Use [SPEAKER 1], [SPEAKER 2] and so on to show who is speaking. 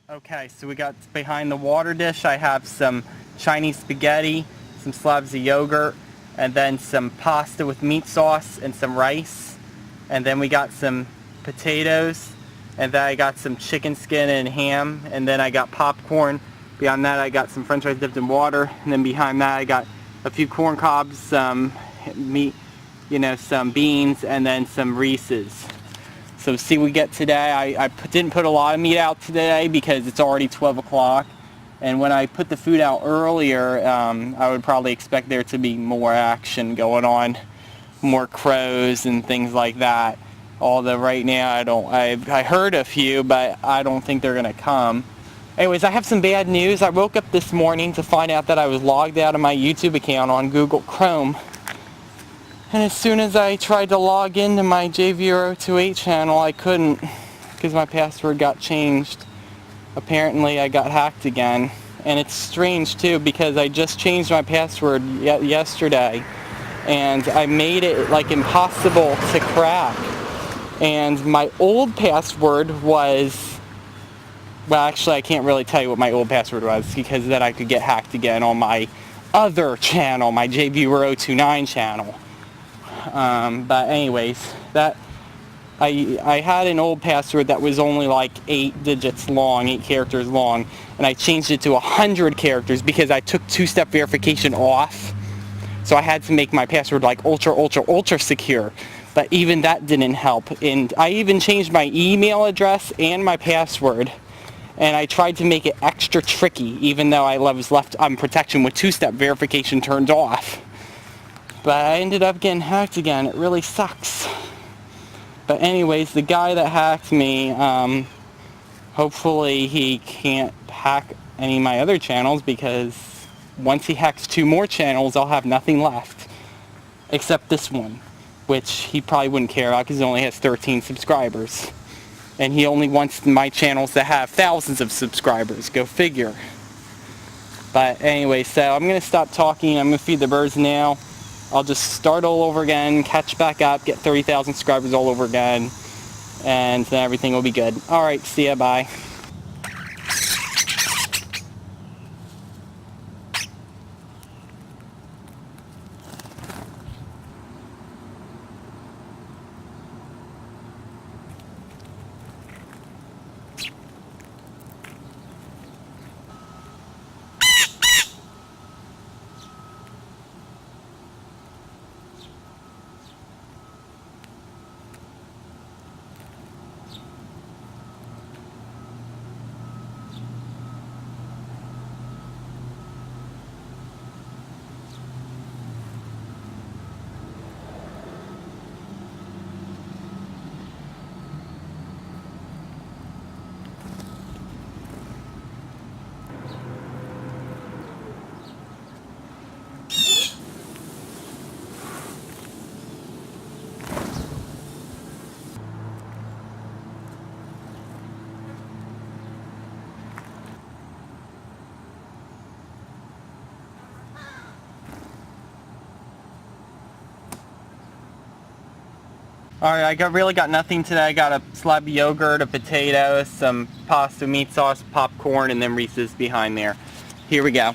[SPEAKER 1] Okay, so we got behind the water dish, I have some Chinese spaghetti, some slabs of yogurt, and then some pasta with meat sauce and some rice. And then we got some potatoes, and then I got some chicken skin and ham, and then I got popcorn. Beyond that I got some french fries dipped in water, and then behind that I got a few corn cobs, some meat, some beans, and then some Reese's. So see what we get today. I didn't put a lot of meat out today because it's already 12 o'clock. And when I put the food out earlier, I would probably expect there to be more action going on, more crows and things like that. Although right now I heard a few, but I don't think they're gonna come. Anyways, I have some bad news. I woke up this morning to find out that I was logged out of my YouTube account on Google Chrome. And as soon as I tried to log into my JV028 channel, I couldn't because my password got changed. Apparently I got hacked again. And it's strange too because I just changed my password yesterday and I made it like impossible to crack. And my old password was, well actually I can't really tell you what my old password was because then I could get hacked again on my other channel, my JV029 channel. But anyways, that I had an old password that was only like 8 digits long, 8 characters long, and I changed it to 100 characters because I took two-step verification off. So I had to make my password like ultra secure. But even that didn't help. And I even changed my email address and my password. And I tried to make it extra tricky, even though I was left on protection with two-step verification turned off. But I ended up getting hacked again. It really sucks. But anyways, the guy that hacked me, hopefully he can't hack any of my other channels because once he hacks 2 more channels, I'll have nothing left. Except this one, which he probably wouldn't care about because he only has 13 subscribers. And he only wants my channels to have thousands of subscribers. Go figure. But anyway, so I'm going to stop talking. I'm going to feed the birds now. I'll just start all over again, catch back up, get 30,000 subscribers all over again, and then everything will be good. Alright, see ya, bye. Alright, really got nothing today. I got a slab of yogurt, a potato, some pasta, meat sauce, popcorn, and then Reese's behind there. Here we go.